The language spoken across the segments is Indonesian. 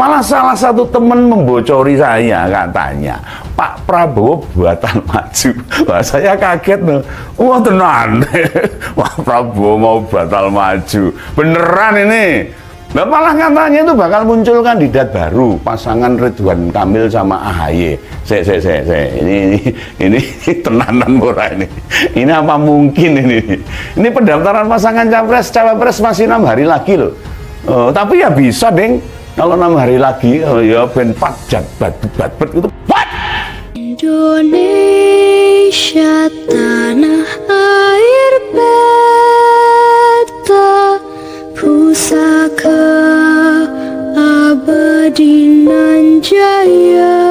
Malah salah satu teman membocori saya, katanya Pak Prabowo buatan maju. Wah, saya kaget loh. Wah, tenan. Wah, Prabowo mau batal maju. Beneran ini. Nah, malah katanya itu bakal muncul kandidat baru, pasangan Ridwan Kamil sama AHY. Ini tenanan murah ini. Ini apa mungkin ini? Ini pendaftaran pasangan capres cawapres masih 6 hari lagi loh. Tapi ya bisa, Deng. Kalau 6 hari lagi, ya ben 4 jabat itu. What? Indonesia tanah air beta pusaka abadi nan jaya.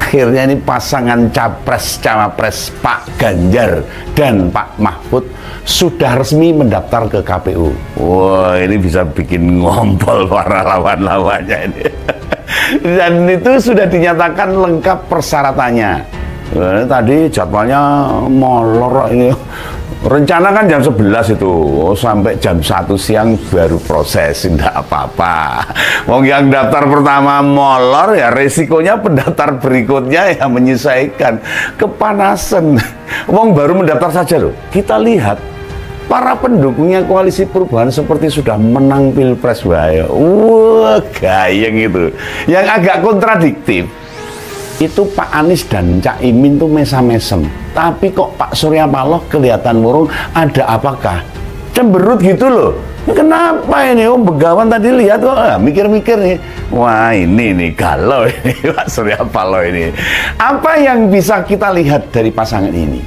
Akhirnya ini pasangan capres cawapres Pak Ganjar dan Pak Mahfud sudah resmi mendaftar ke KPU. Wah, ini bisa bikin ngompol para lawan-lawannya ini. Dan itu sudah dinyatakan lengkap persyaratannya. Tadi jadwalnya molor ini. Rencana kan jam 11 itu, sampai jam 1 siang baru proses, tidak apa-apa. Wong yang daftar pertama molor, ya resikonya pendaftar berikutnya ya menyesuaikan. Kepanasan. Wong baru mendaftar saja loh. Kita lihat para pendukungnya koalisi perubahan seperti sudah menang pilpres wae. Wah, gayeng itu. Yang agak kontradiktif itu Pak Anies dan Cak Imin tuh mesam-mesem, tapi kok Pak Surya Paloh kelihatan murung. Ada apakah? Cemberut gitu loh. Kenapa ini? Oh, Begawan tadi lihat kok mikir-mikir nih. Wah, ini nih galau ini Pak Surya Paloh ini. Apa yang bisa kita lihat dari pasangan ini?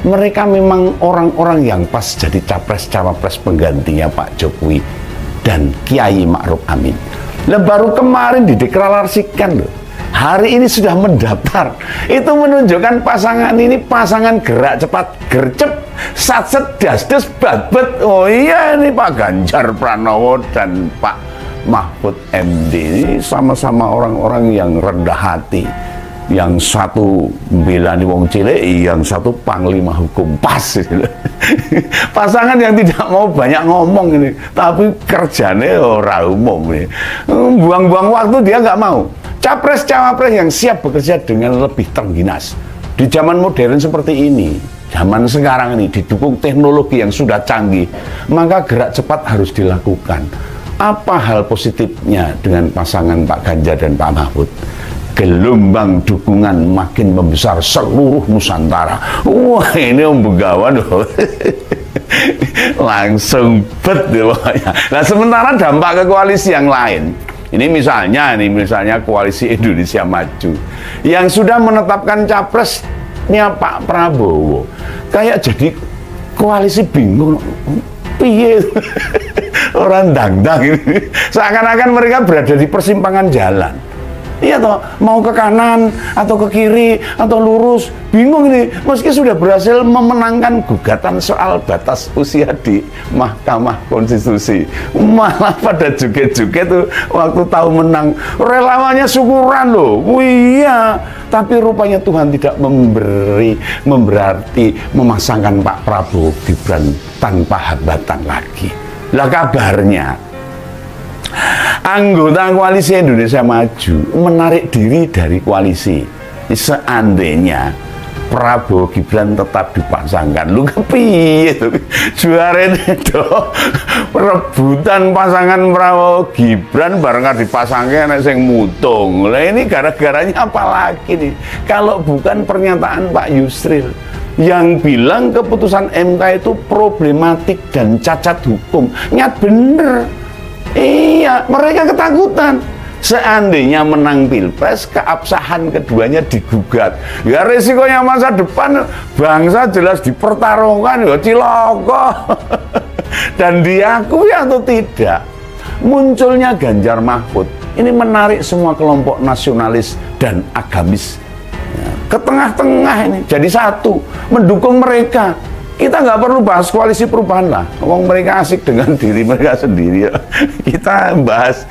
Mereka memang orang-orang yang pas jadi capres-cawapres penggantinya Pak Jokowi dan Kiai Ma'ruf Amin. Nah, baru kemarin dideklarasikan loh. Hari ini sudah mendaftar. Itu menunjukkan pasangan ini pasangan gerak cepat, gercep, satset, dasdes, babet. Oh iya, ini Pak Ganjar Pranowo dan Pak Mahfud MD ini sama-sama orang-orang yang rendah hati. Yang satu belani wong cilik, yang satu panglima hukum pas. Pasangan yang tidak mau banyak ngomong ini, tapi kerjanya ora umum ini. Buang-buang waktu dia nggak mau. Capres cawapres yang siap bekerja dengan lebih terengginas. Di zaman modern seperti ini, zaman sekarang ini didukung teknologi yang sudah canggih, maka gerak cepat harus dilakukan. Apa hal positifnya dengan pasangan Pak Ganjar dan Pak Mahfud? Gelombang dukungan makin membesar seluruh Nusantara. Wah, ini Om Begawan langsung bet pokoknya. Nah, sementara dampak ke koalisi yang lain. Ini misalnya koalisi Indonesia Maju yang sudah menetapkan capresnya Pak Prabowo. Kayak jadi koalisi bingung. Piye? Orang dang-dang ini. Seakan-akan mereka berada di persimpangan jalan. Iya toh, mau ke kanan atau ke kiri atau lurus, bingung ini. Meski sudah berhasil memenangkan gugatan soal batas usia di Mahkamah Konstitusi, malah pada joget-joget tuh waktu tahu menang, relawannya syukuran loh. Iya, tapi rupanya Tuhan tidak berarti memasangkan Pak Prabowo Gibran tanpa hambatan lagi. Lah kabarnya anggota koalisi Indonesia Maju menarik diri dari koalisi seandainya Prabowo Gibran tetap dipasangkan. Lu kepiye tuh juara itu perebutan pasangan Prabowo Gibran bareng dipasangkan nek sing mutung. Lah ini gara-garanya apa lagi nih kalau bukan pernyataan Pak Yusril yang bilang keputusan MK itu problematik dan cacat hukum. Nyat bener. Iya, mereka ketakutan. Seandainya menang pilpres, keabsahan keduanya digugat. Ya resikonya masa depan bangsa jelas dipertaruhkan, ya ciloko. Dan diakui atau tidak, munculnya Ganjar Mahfud ini menarik semua kelompok nasionalis dan agamis ke tengah-tengah ini, jadi satu, mendukung mereka. Kita nggak perlu bahas koalisi perubahan lah, ngomong mereka asik dengan diri mereka sendiri. Kita bahas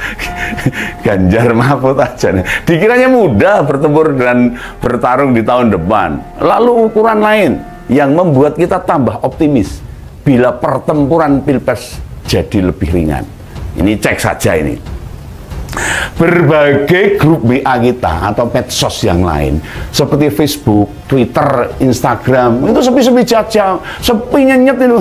Ganjar Mahfud aja nih. Dikiranya mudah bertempur dan bertarung di tahun depan. Lalu ukuran lain yang membuat kita tambah optimis bila pertempuran pilpres jadi lebih ringan. Ini cek saja ini. berbagai grup WA kita atau medsos yang lain seperti Facebook, Twitter, Instagram itu sepi-sepi saja, sepi nyenyet itu.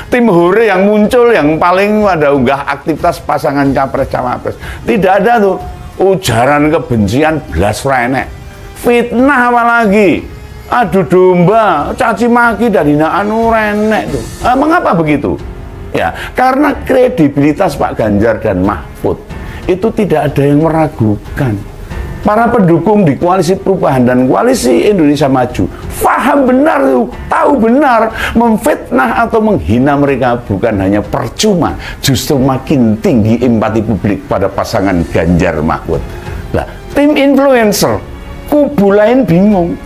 Tim hore yang muncul yang paling ada unggah aktivitas pasangan capres-cawapres. Tidak ada tuh ujaran kebencian blas renek, fitnah apalagi, adu domba, caci maki dan hinaan renek tuh. Mengapa begitu? Ya, karena kredibilitas Pak Ganjar dan Mahfud itu tidak ada yang meragukan. Para pendukung di Koalisi Perubahan dan Koalisi Indonesia Maju paham benar, tahu benar, memfitnah atau menghina mereka bukan hanya percuma, justru makin tinggi empati publik pada pasangan Ganjar Mahfud. Nah, tim influencer kubu lain bingung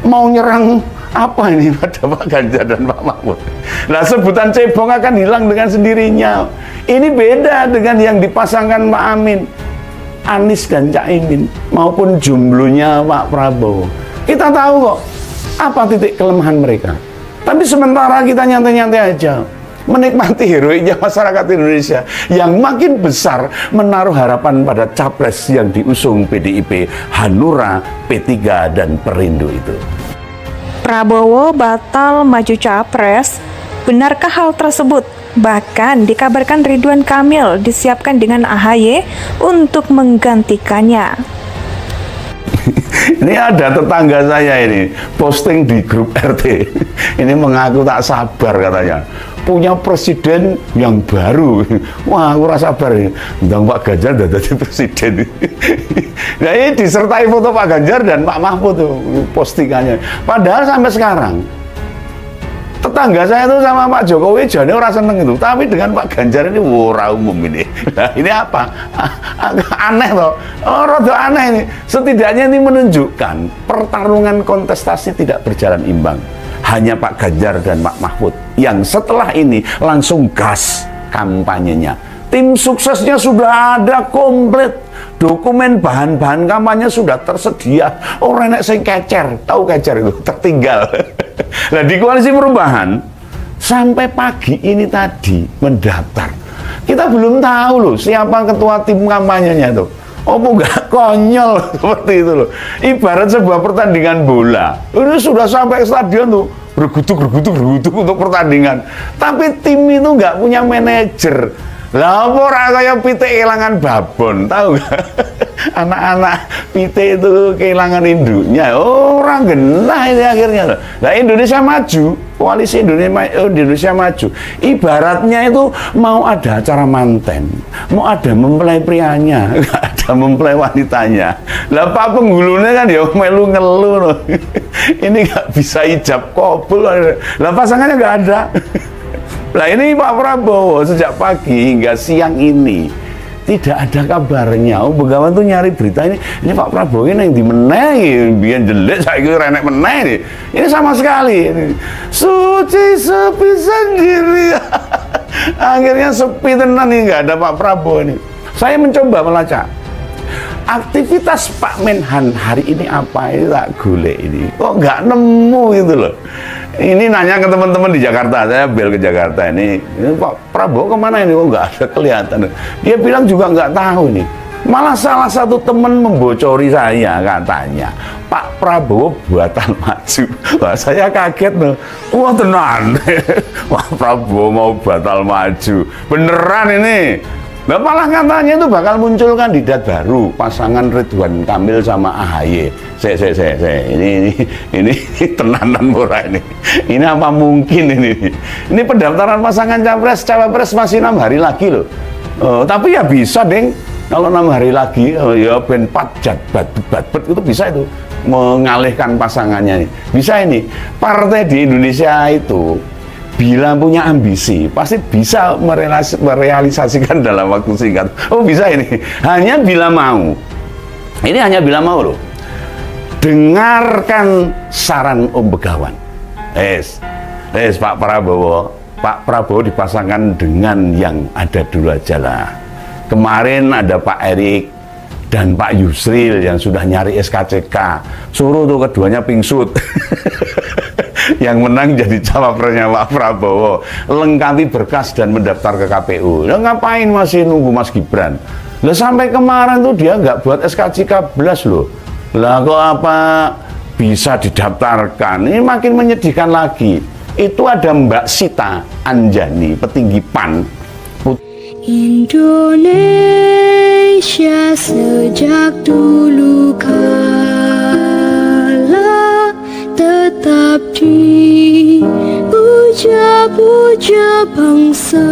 mau nyerang apa ini pada Pak Ganjar dan Pak Mahfud. Nah, sebutan cebong akan hilang dengan sendirinya. Ini beda dengan yang dipasangkan Pak Amin, Anies dan Caimin, maupun jumlahnya Pak Prabowo. Kita tahu kok apa titik kelemahan mereka. Tapi sementara kita nyantai-nyantai aja, menikmati heroiknya masyarakat Indonesia yang makin besar menaruh harapan pada capres yang diusung PDIP, Hanura, P3, dan Perindo itu. Prabowo batal maju capres. Benarkah hal tersebut? Bahkan dikabarkan Ridwan Kamil disiapkan dengan AHY untuk menggantikannya. Ini ada tetangga saya ini posting di grup RT. Ini mengaku tak sabar katanya. Punya presiden yang baru. Wah, aku rasa sabar ini. Tentang Pak Ganjar udah jadi presiden. Nah, ini disertai foto Pak Ganjar dan Pak Mahfud tuh postingannya. Padahal sampai sekarang tetangga saya itu sama Pak Jokowi jane ora seneng itu, tapi dengan Pak Ganjar ini ora umum ini. Nah, ini apa? Aneh toh. Oh, rada aneh ini. Setidaknya ini menunjukkan pertarungan kontestasi tidak berjalan imbang. Hanya Pak Ganjar dan Pak Mahfud yang setelah ini langsung gas kampanyenya. Tim suksesnya sudah ada komplit. Dokumen bahan-bahan kampanye sudah tersedia. Orang enak sing kecer, tahu kecer itu tertinggal. Nah, di Koalisi Perubahan sampai pagi ini tadi mendaftar, kita belum tahu loh siapa ketua tim kampanyenya tuh. Oh, enggak konyol seperti itu loh. Ibarat sebuah pertandingan bola, ini sudah sampai stadion tuh bergutuk untuk pertandingan, tapi tim itu nggak punya manajer. Lah apa ora kaya pitik kehilangan babon, tahu nggak? Anak-anak pitik itu kehilangan induknya, orang genah ini akhirnya. Nah, Indonesia Maju, Koalisi Indonesia Maju, ibaratnya itu mau ada acara manten, mau ada mempelai prianya, nggak ada mempelai wanitanya. Lah Pak penggulunya kan ya melu ngeluh loh. Ini nggak bisa ijab kabul, lah pasangannya nggak ada. Nah, ini Pak Prabowo sejak pagi hingga siang ini tidak ada kabarnya. Oh, Begawan tuh nyari berita ini Pak Prabowo ini yang dimenai, biar jelek saya kira renek menai nih. Ini sama sekali. Ini. Suci sepi sendiri. Akhirnya sepi tenan nih, nggak ada Pak Prabowo ini. Saya mencoba melacak aktivitas Pak Menhan hari ini apa, ini tak golek ini. Kok nggak nemu gitu loh. Ini nanya ke teman-teman di Jakarta, saya bel ke Jakarta ini Pak Prabowo kemana ini, kok nggak ada kelihatan. Dia bilang juga nggak tahu nih. Malah salah satu teman membocori saya katanya Pak Prabowo buatan maju. Wah, saya kaget loh. Wah, tenan. Pak Prabowo mau batal maju. Beneran ini. Nah, malah katanya itu bakal muncul kandidat baru, pasangan Ridwan Kamil sama AHY. Ini tenanan murah ini. Ini apa mungkin ini? Ini pendaftaran pasangan capres cawapres masih 6 hari lagi loh. Tapi ya bisa, Deng. Kalau 6 hari lagi, ya ben 4 jatbat itu bisa itu mengalihkan pasangannya nih. Bisa ini. Partai di Indonesia itu bila punya ambisi, pasti bisa merealisasikan dalam waktu singkat. Oh, bisa ini. Hanya bila mau. Ini hanya bila mau loh. Dengarkan saran Om Begawan. Pak Prabowo. Pak Prabowo dipasangkan dengan yang ada dulu aja lah. Kemarin ada Pak Erik dan Pak Yusril yang sudah nyari SKCK. Suruh tuh keduanya pingsut. Yang menang jadi cawapresnya Pak Prabowo, lengkapi berkas dan mendaftar ke KPU. Nah, ngapain masih nunggu Mas Gibran? Lah sampai kemarin tuh dia nggak buat SK 13 loh. Lah kok apa bisa didaftarkan? Ini makin menyedihkan lagi. Itu ada Mbak Sita Anjani, petinggi PAN. Indonesia sejak dulu kala tetap dipuja-puja bangsa.